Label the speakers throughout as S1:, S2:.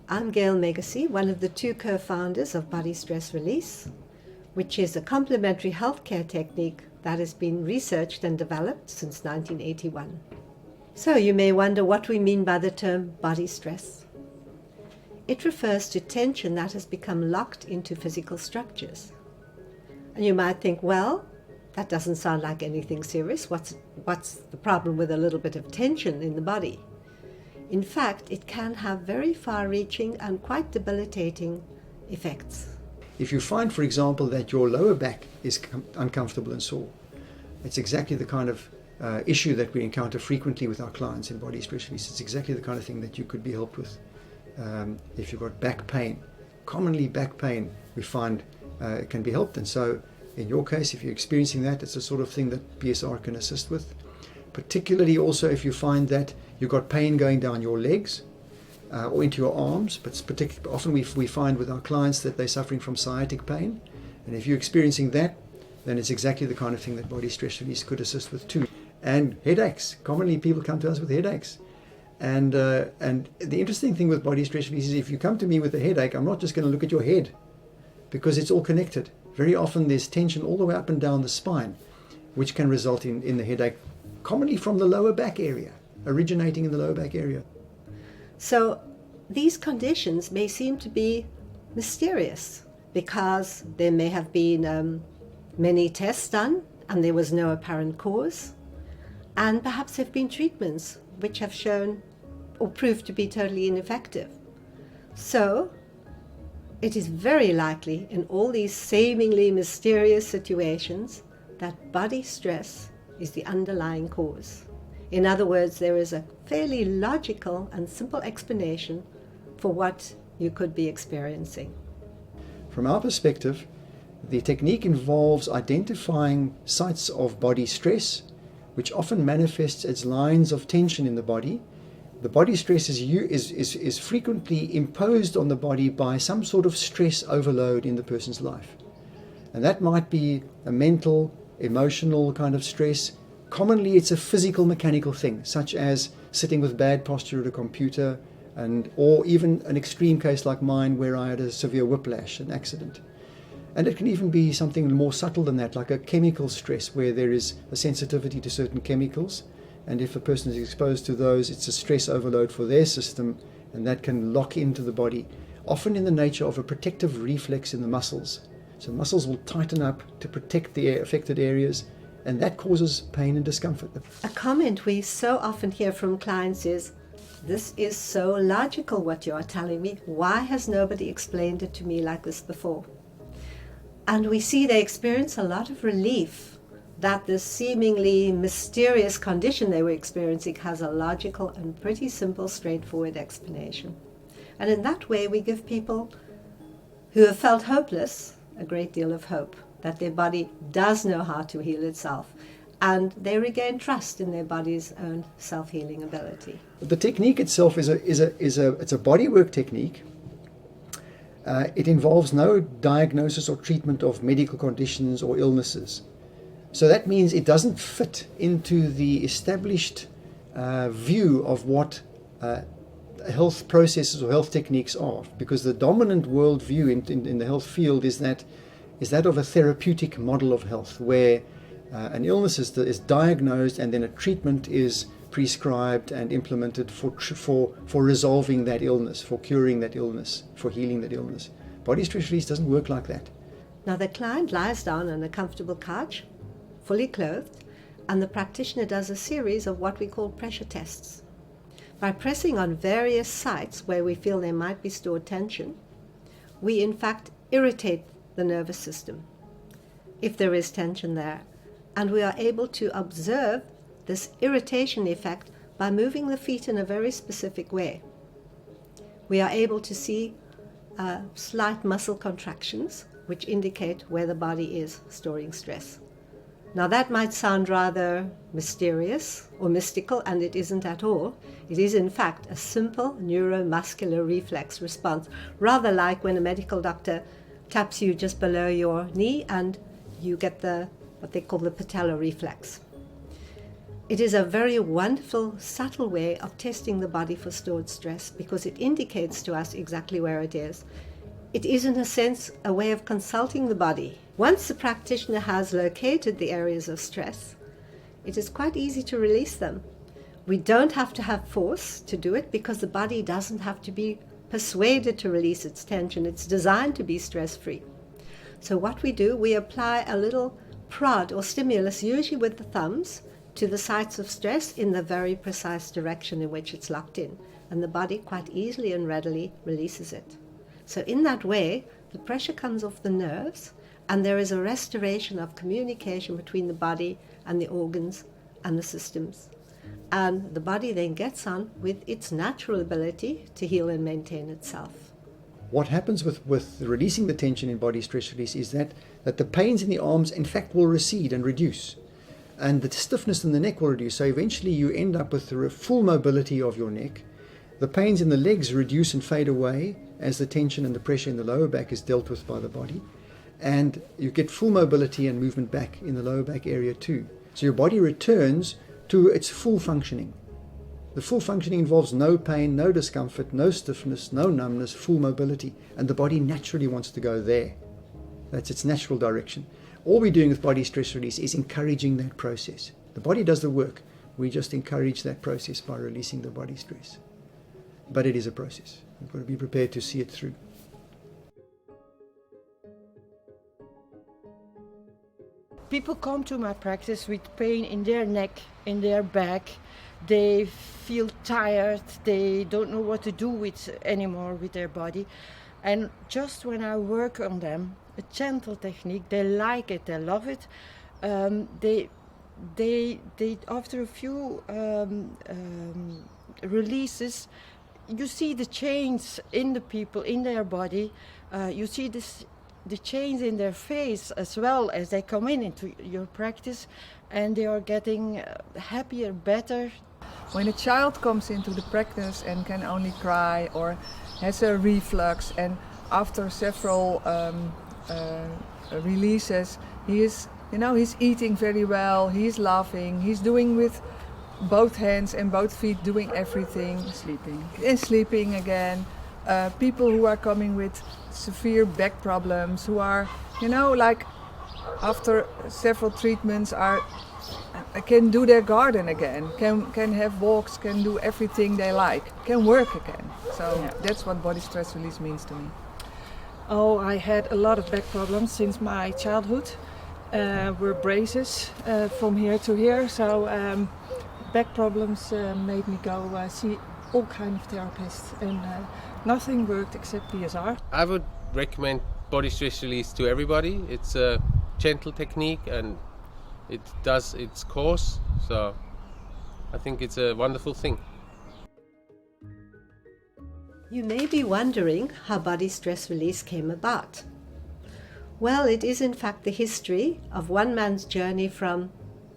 S1: I'm Gail Megacy, one of the two co-founders of Body Stress Release, which is a complementary healthcare technique that has been researched and developed since 1981. So you may wonder what we mean by the term body stress. It refers to tension that has become locked into physical structures. And you might think, well, that doesn't sound like anything serious. What's the problem with a little bit of tension in the body? In fact, it can have very far-reaching and quite debilitating effects.
S2: If you find, for example, that your lower back is uncomfortable and sore, it's exactly the kind of issue that we encounter frequently with our clients in Body Stress Release. It's exactly the kind of thing that you could be helped with. If you've got back pain, commonly back pain, we find it can be helped. And so in your case, if you're experiencing that, it's the sort of thing that BSR can assist with. Particularly also if you find that you've got pain going down your legs or into your arms, but often we find with our clients that they're suffering from sciatic pain. And if you're experiencing that, then it's exactly the kind of thing that Body Stress Release could assist with too. And headaches. Commonly people come to us with headaches. And the interesting thing with Body Stress Release is if you come to me with a headache, I'm not just going to look at your head, because it's all connected. Very often there's tension all the way up and down the spine, which can result in the headache, commonly from the lower back area, originating in the lower back area.
S1: So these conditions may seem to be mysterious because there may have been many tests done and there was no apparent cause, and perhaps there have been treatments which have shown or proved to be totally ineffective. So it is very likely in all these seemingly mysterious situations that body stress is the underlying cause. In other words, there is a fairly logical and simple explanation for what you could be experiencing.
S2: From our perspective, the technique involves identifying sites of body stress, which often manifests as lines of tension in the body. The body stress is frequently imposed on the body by some sort of stress overload in the person's life. And that might be a mental, emotional kind of stress. Commonly it's a physical, mechanical thing, such as sitting with bad posture at a computer, or even an extreme case like mine where I had a severe whiplash, an accident. And it can even be something more subtle than that, like a chemical stress where there is a sensitivity to certain chemicals. And if a person is exposed to those, it's a stress overload for their system, and that can lock into the body, often in the nature of a protective reflex in the muscles. So muscles will tighten up to protect the affected areas, and that causes pain and discomfort.
S1: A comment we so often hear from clients is, "This is so logical what you are telling me. Why has nobody explained it to me like this before?" And we see they experience a lot of relief that this seemingly mysterious condition they were experiencing has a logical and pretty simple, straightforward explanation. And in that way, we give people who have felt hopeless a great deal of hope that their body does know how to heal itself, and they regain trust in their body's own self-healing ability.
S2: The technique itself it's a bodywork technique. It involves no diagnosis or treatment of medical conditions or illnesses. So that means it doesn't fit into the established view of what health processes or health techniques are, because the dominant world view in the health field is that of a therapeutic model of health, where an illness is diagnosed and then a treatment is prescribed and implemented for resolving that illness, for curing that illness, for healing that illness. Body Stress Release doesn't work like that.
S1: Now the client lies down on a comfortable couch, fully clothed, and the practitioner does a series of what we call pressure tests. By pressing on various sites where we feel there might be stored tension, we in fact irritate the nervous system, if there is tension there, and we are able to observe this irritation effect by moving the feet in a very specific way. We are able to see slight muscle contractions, which indicate where the body is storing stress. Now that might sound rather mysterious or mystical, and it isn't at all. It is in fact a simple neuromuscular reflex response, rather like when a medical doctor taps you just below your knee and you get what they call the patellar reflex. It is a very wonderful, subtle way of testing the body for stored stress because it indicates to us exactly where it is. It is, in a sense, a way of consulting the body. Once the practitioner has located the areas of stress, it is quite easy to release them. We don't have to have force to do it because the body doesn't have to be persuaded to release its tension. It's designed to be stress-free. So what we do, we apply a little prod or stimulus, usually with the thumbs, to the sites of stress in the very precise direction in which it's locked in. And the body quite easily and readily releases it. So in that way, the pressure comes off the nerves and there is a restoration of communication between the body and the organs and the systems. And the body then gets on with its natural ability to heal and maintain itself.
S2: What happens with releasing the tension in body stress release is that the pains in the arms in fact will recede and reduce. And the stiffness in the neck will reduce. So eventually you end up with the full mobility of your neck. The pains in the legs reduce and fade away as the tension and the pressure in the lower back is dealt with by the body. And you get full mobility and movement back in the lower back area too. So your body returns to its full functioning. The full functioning involves no pain, no discomfort, no stiffness, no numbness, full mobility. And the body naturally wants to go there. That's its natural direction. All we're doing with body stress release is encouraging that process. The body does the work. We just encourage that process by releasing the body stress. But it is a process. You've got to be prepared to see it through.
S3: People come to my practice with pain in their neck, in their back. They feel tired. They don't know what to do anymore with their body. And just when I work on them, a gentle technique, they like it, they love it. They after a few releases, you see the change in the people, in their body. You see the change in their face as well as they come into your practice, and they are getting happier, better.
S4: When a child comes into the practice and can only cry or has a reflux, and after several releases, he's eating very well, he's laughing, he's doing with both hands and both feet, doing everything. Sleeping again. People who are coming with severe back problems, who are, like after several treatments can do their garden again, can have walks, can do everything they like, can work again. So yeah, that's what body stress release means to me.
S3: Oh, I had a lot of back problems since my childhood. Were braces from here to here, so back problems made me go see all kind of therapists, and nothing worked except PSR.
S5: I would recommend body stress release to everybody. It's a gentle technique and it does its course, so I think it's a wonderful thing.
S1: You may be wondering how body stress release came about. Well, it is in fact the history of one man's journey from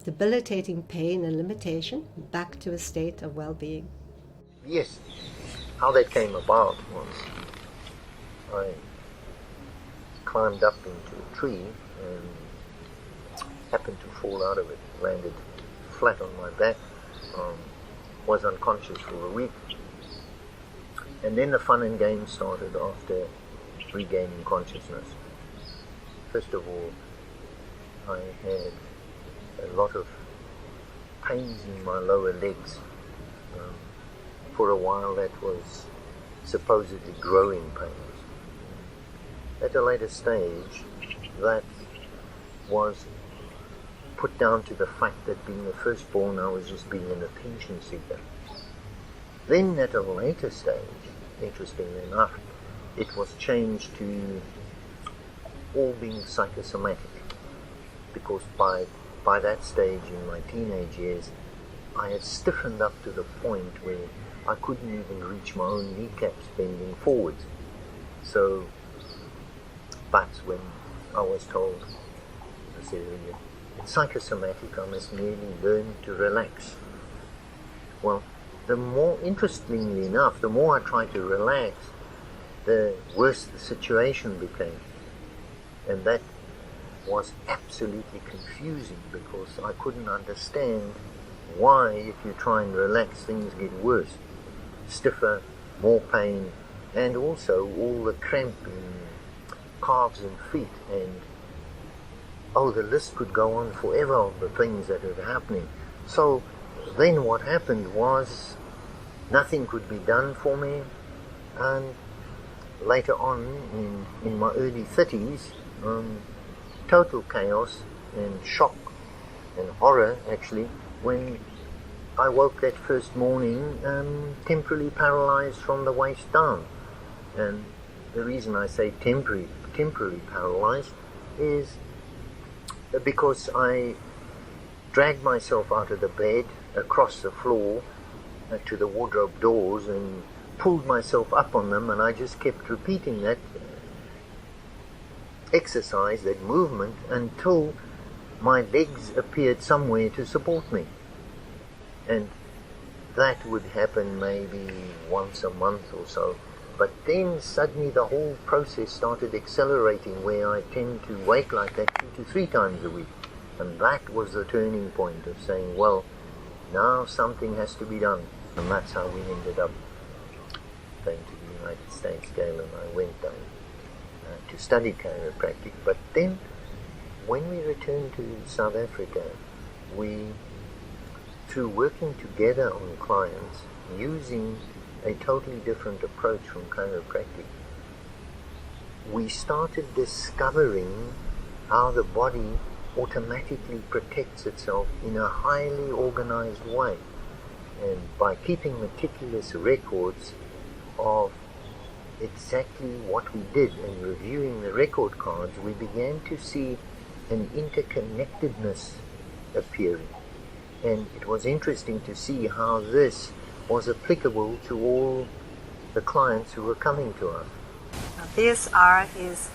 S1: debilitating pain and limitation back to a state of well-being.
S6: Yes, how that came about was I climbed up into a tree and happened to fall out of it, landed flat on my back, was unconscious for a week. And then the fun and games started after regaining consciousness. First of all, I had a lot of pains in my lower legs. For a while that was supposedly growing pains. At a later stage, that was put down to the fact that being the firstborn, I was just being an attention seeker. Then at a later stage, interestingly enough, it was changed to all being psychosomatic, because by that stage in my teenage years, I had stiffened up to the point where I couldn't even reach my own kneecaps bending forwards. So, but when I was told, I said earlier, it's psychosomatic, I must merely learn to relax. Well, the more, interestingly enough, the more I tried to relax, the worse the situation became. And that was absolutely confusing because I couldn't understand why, if you try and relax, things get worse, stiffer, more pain, and also all the cramp in calves and feet, and the list could go on forever of the things that are happening. So then what happened was nothing could be done for me, and later on in my early 30s, total chaos and shock and horror actually when I woke that first morning temporarily paralyzed from the waist down. And the reason I say temporarily paralyzed is because I dragged myself out of the bed, across the floor to the wardrobe doors, and pulled myself up on them, and I just kept repeating that exercise, that movement, until my legs appeared somewhere to support me. And that would happen maybe once a month or so. But then suddenly the whole process started accelerating, where I tend to wake like that 2 to 3 times a week. And that was the turning point of saying, well, now something has to be done. And that's how we ended up going to the United States. Gail and I went down to study chiropractic. But then when we returned to South Africa, we, through working together on clients, using a totally different approach from chiropractic, we started discovering how the body automatically protects itself in a highly organized way. And by keeping meticulous records of exactly what we did and reviewing the record cards, we began to see an interconnectedness appearing. And it was interesting to see how this was applicable to all the clients who were coming to us.
S1: Now, BSR is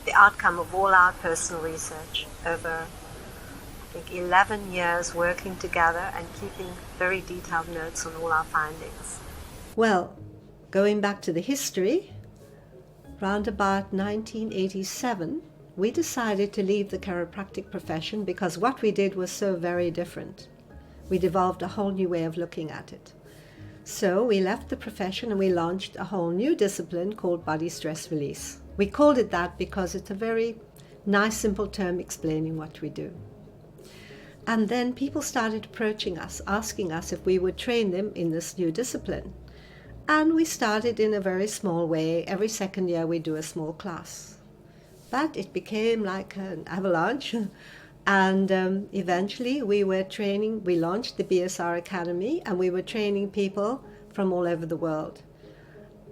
S1: the outcome of all our personal research over, I think, 11 years working together and keeping very detailed notes on all our findings. Well, going back to the history, round about 1987, we decided to leave the chiropractic profession because what we did was so very different. We developed a whole new way of looking at it. So we left the profession and we launched a whole new discipline called body stress release. We called it that because it's a very nice, simple term explaining what we do. And then people started approaching us, asking us if we would train them in this new discipline. And we started in a very small way. Every second year we do a small class. But it became like an avalanche. And eventually we launched the BSR Academy, and we were training people from all over the world.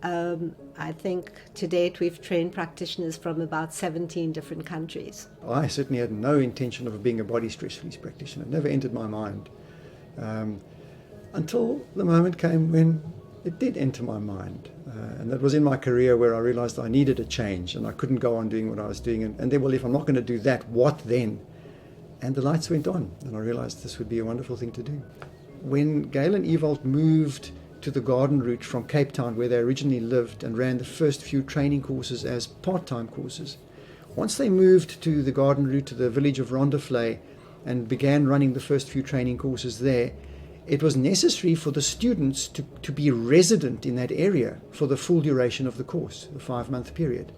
S1: I think to date we've trained practitioners from about 17 different countries.
S2: I certainly had no intention of being a body stress release practitioner. It never entered my mind. Until the moment came when it did enter my mind. And that was in my career where I realized I needed a change and I couldn't go on doing what I was doing. And then, well, if I'm not going to do that, what then? And the lights went on, and I realized this would be a wonderful thing to do. When Gail and Ewald moved to the Garden Route from Cape Town, where they originally lived, and ran the first few training courses as part-time courses, once they moved to the Garden Route, to the village of Rondevlei, and began running the first few training courses there, it was necessary for the students to be resident in that area for the full duration of the course, the 5-month period.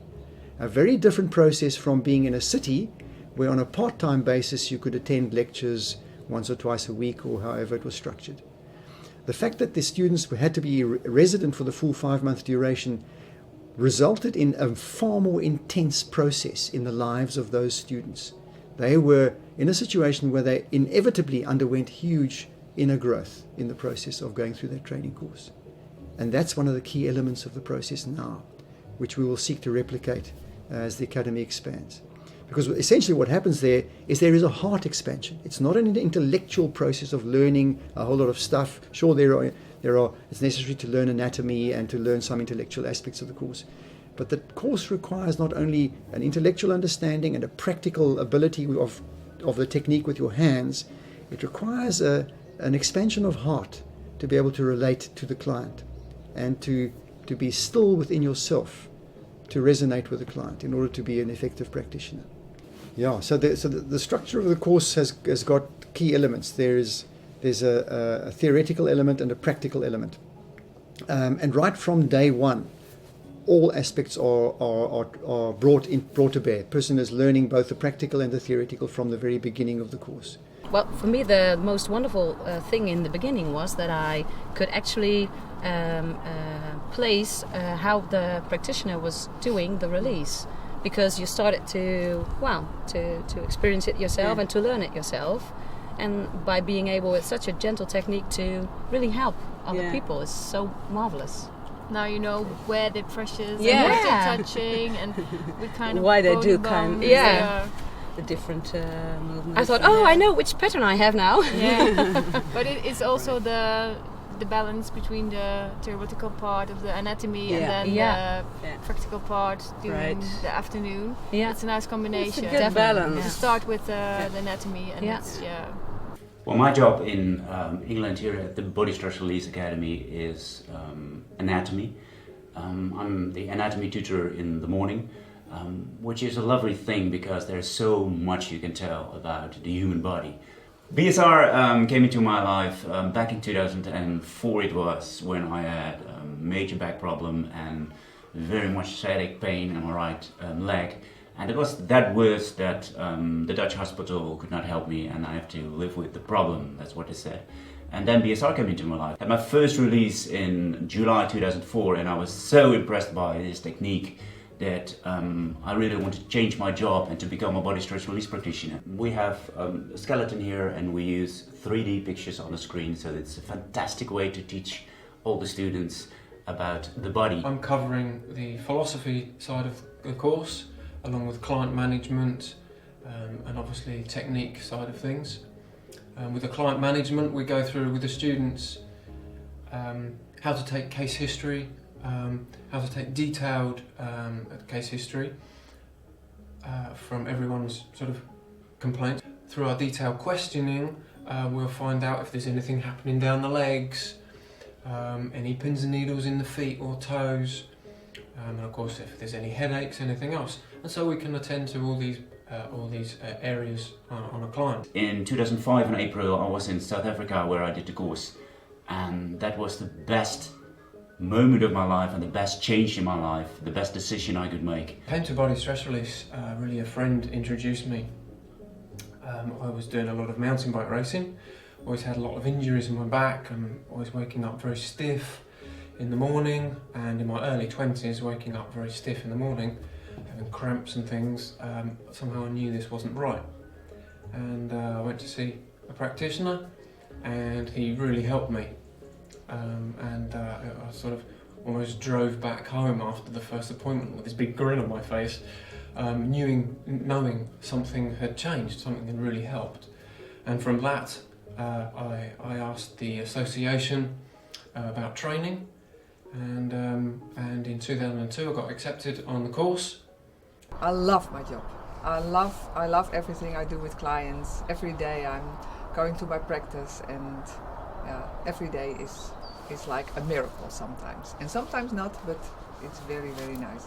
S2: A very different process from being in a city where on a part-time basis you could attend lectures once or twice a week or however it was structured. The fact that the students had to be resident for the full 5-month duration resulted in a far more intense process in the lives of those students. They were in a situation where they inevitably underwent huge inner growth in the process of going through that training course. And that's one of the key elements of the process now, which we will seek to replicate as the Academy expands. Because essentially what happens there is a heart expansion. It's not an intellectual process of learning a whole lot of stuff. Sure, it's necessary to learn anatomy and to learn some intellectual aspects of the course. But the course requires not only an intellectual understanding and a practical ability of the technique with your hands, it requires an expansion of heart to be able to relate to the client and to be still within yourself to resonate with the client in order to be an effective practitioner. Yeah, so the structure of the course has got key elements. There is There's a theoretical element and a practical element. And right from day one, all aspects are brought to bear. The person is learning both the practical and the theoretical from the very beginning of the course.
S7: Well, for me, the most wonderful thing in the beginning was that I could actually place how the practitioner was doing the release, because you started to experience it yourself and to learn it yourself, and by being able with such a gentle technique to really help other people is so marvelous.
S8: Now you know where the pressures
S7: Yeah.
S8: and what they're touching and what kind of
S9: Why they
S8: bony
S9: do
S8: bones,
S9: the different movements.
S7: I thought, I know which pattern I have now.
S8: yeah. But it's also the balance between the theoretical part of the anatomy and then
S7: Yeah.
S8: the practical part during
S9: Right.
S8: the afternoon.
S7: Yeah.
S8: It's a nice combination.
S9: It's a good balance.
S8: To start with the anatomy and
S7: Yeah.
S8: it's
S10: Well, my job in England here at the Body Stress Release Academy is anatomy. I'm the anatomy tutor in the morning, which is a lovely thing because there's so much you can tell about the human body. BSR came into my life back in 2004 it was, when I had a major back problem and very much sciatic pain in my right leg. And it was that worse that the Dutch hospital could not help me and I have to live with the problem, that's what they said. And then BSR came into my life. I had my first release in July 2004 and I was so impressed by this technique that I really wanted to change my job and to become a body stress release practitioner. We have a skeleton here and we use 3D pictures on the screen, so it's a fantastic way to teach all the students about the body.
S11: I'm covering the philosophy side of the course, along with client management and obviously technique side of things. With the client management, we go through with the students how to take case history, how to take detailed case history from everyone's sort of complaints. Through our detailed questioning, we'll find out if there's anything happening down the legs, any pins and needles in the feet or toes, and of course if there's any headaches, anything else. And so we can attend to all these areas on a client.
S10: In 2005 in April I was in South Africa where I did the course, and that was the best moment of my life and the best change in my life, the best decision I could make.
S11: I came to Body Stress Release, really a friend introduced me. I was doing a lot of mountain bike racing, always had a lot of injuries in my back and always waking up very stiff in the morning, and in my early 20s waking up very stiff in the morning, having cramps and things. Somehow I knew this wasn't right, and I went to see a practitioner and he really helped me. I sort of almost drove back home after the first appointment with this big grin on my face, knowing something had changed, something had really helped. And from that, I asked the association about training, and in 2002 I got accepted on the course.
S4: I love my job. I love everything I do with clients. Every day I'm going to my practice, and every day is like a miracle sometimes, and sometimes not, but it's very, very nice.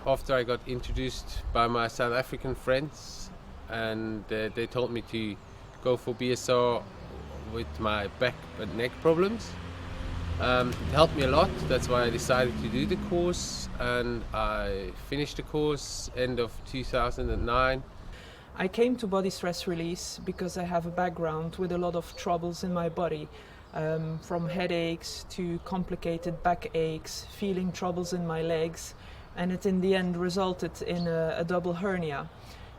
S5: After I got introduced by my South African friends, and they told me to go for BSR with my back and neck problems. It helped me a lot, that's why I decided to do the course, and I finished the course end of 2009.
S12: I came to Body Stress Release because I have a background with a lot of troubles in my body, from headaches to complicated back aches, feeling troubles in my legs, and it in the end resulted in a double hernia.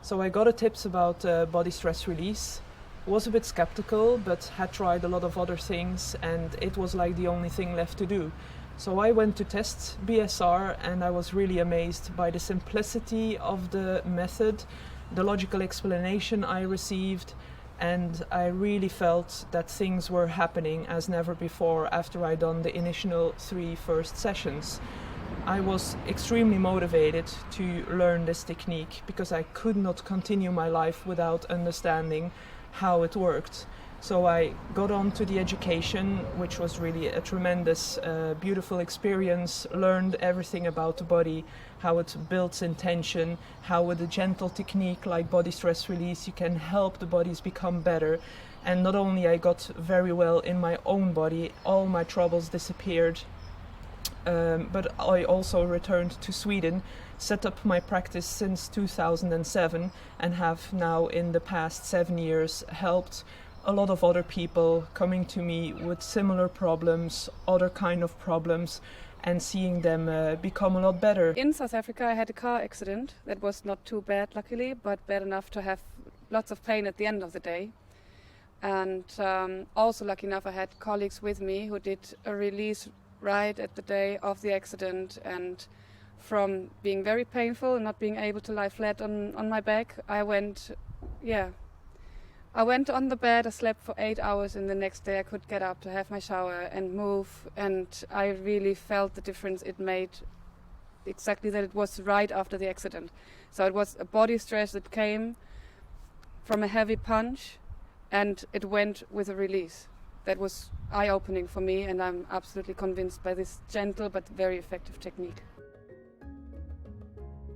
S12: So I got tips about Body Stress Release, was a bit skeptical but had tried a lot of other things, and it was like the only thing left to do. So I went to test BSR and I was really amazed by the simplicity of the method, the logical explanation I received, and I really felt that things were happening as never before after I'd done the initial 3 first sessions. I was extremely motivated to learn this technique because I could not continue my life without understanding how it worked. So I got on to the education, which was really a tremendous, beautiful experience, learned everything about the body, how it builds intention, how with a gentle technique like body stress release you can help the bodies become better. And not only I got very well in my own body, all my troubles disappeared, but I also returned to Sweden, set up my practice since 2007 and have now in the past 7 years helped a lot of other people coming to me with similar problems, other kind of problems, and seeing them become a lot better.
S13: In South Africa I had a car accident that was not too bad luckily, but bad enough to have lots of pain at the end of the day. And also lucky enough I had colleagues with me who did a release right at the day of the accident, and from being very painful and not being able to lie flat on my back, I went on the bed, I slept for 8 hours, and the next day I could get up to have my shower and move, and I really felt the difference it made, exactly that it was right after the accident. So it was a body stress that came from a heavy punch, and it went with a release. That was eye-opening for me, and I'm absolutely convinced by this gentle but very effective technique.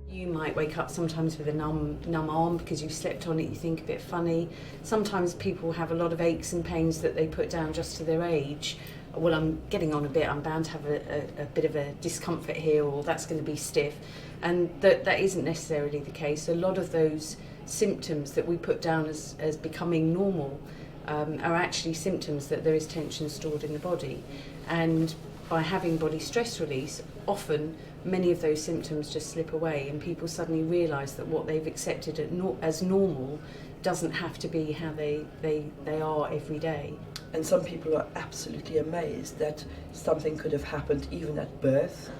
S9: You might wake up sometimes with a numb arm because you've slept on it, you think a bit funny. Sometimes people have a lot of aches and pains that they put down just to their age. Well, I'm getting on a bit, I'm bound to have a bit of a discomfort here, or that's going to be stiff. And that isn't necessarily the case. A lot of those symptoms that we put down as becoming normal are actually symptoms that there is tension stored in the body. And by having body stress release, often many of those symptoms just slip away, and people suddenly realise that what they've accepted as normal doesn't have to be how they are every day.
S14: And some people are absolutely amazed that something could have happened even at birth,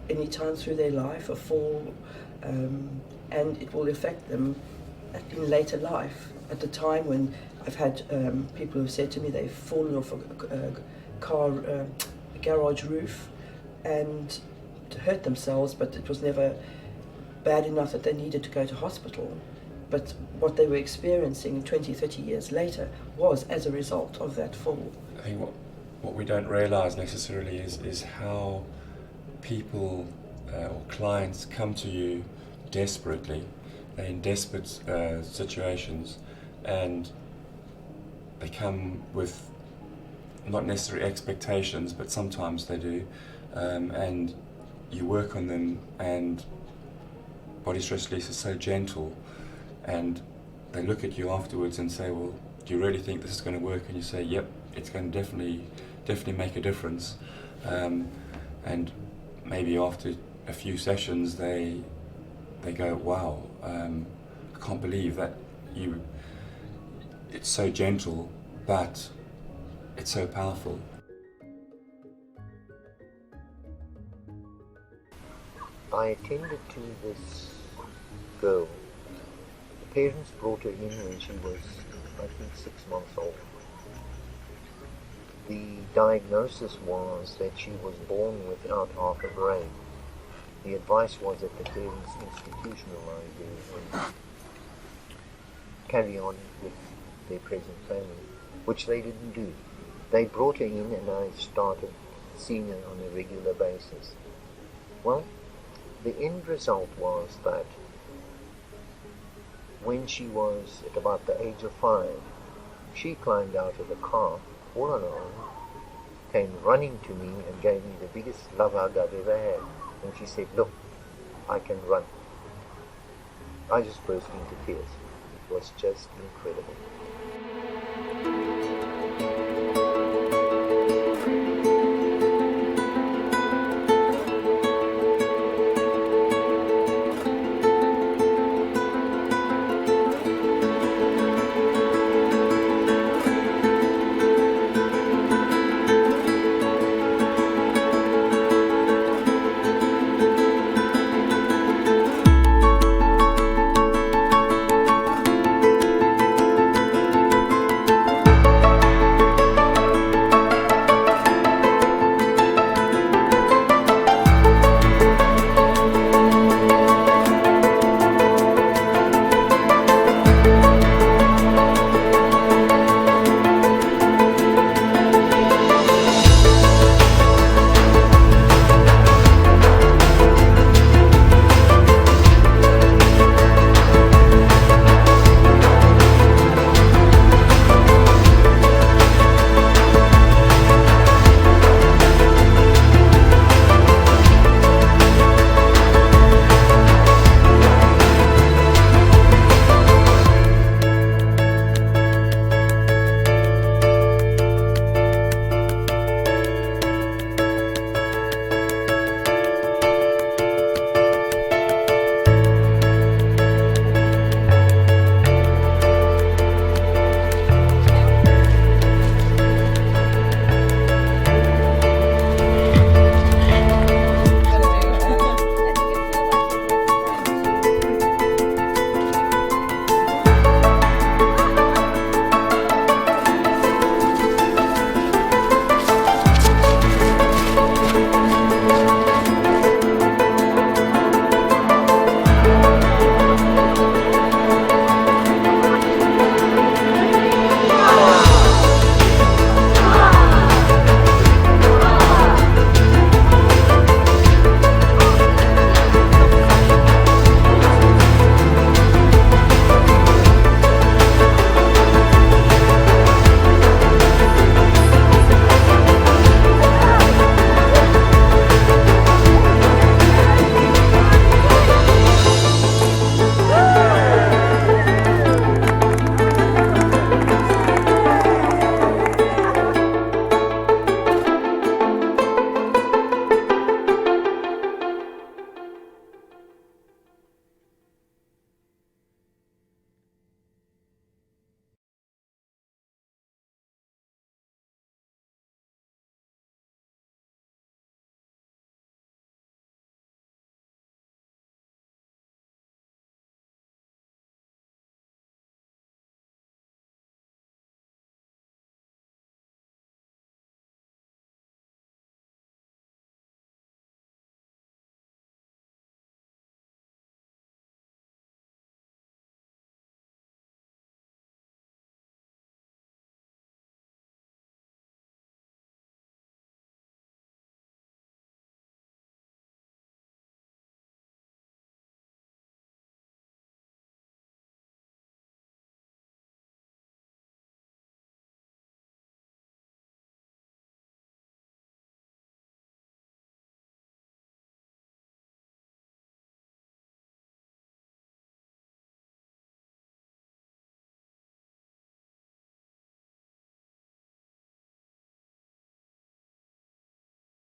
S14: any time through their life, a fall, and it will affect them in later life. At the time when I've had people who've said to me they've fallen off a car garage roof and hurt themselves, but it was never bad enough that they needed to go to hospital. But what they were experiencing 20, 30 years later was as a result of that fall.
S15: I think what we don't realise necessarily is how people or clients come to you desperately. They're in desperate situations, and they come with not necessarily expectations, but sometimes they do, and you work on them, and body stress release is so gentle, and they look at you afterwards and say, well, do you really think this is going to work? And you say, yep, it's going to definitely make a difference. And maybe after a few sessions they go, wow, I can't believe that it's so gentle, but it's so powerful.
S6: I attended to this girl. The parents brought her in when she was, I think, 6 months old. The diagnosis was that she was born without half a brain. The advice was that the parents institutionalize her and carry on with their present family, which they didn't do. They brought her in, and I started seeing her on a regular basis. Well, the end result was that when she was at about the age of 5, she climbed out of the car all on her own, came running to me and gave me the biggest love hug I've ever had. And she said, look, I can run. I just burst into tears. It was just incredible.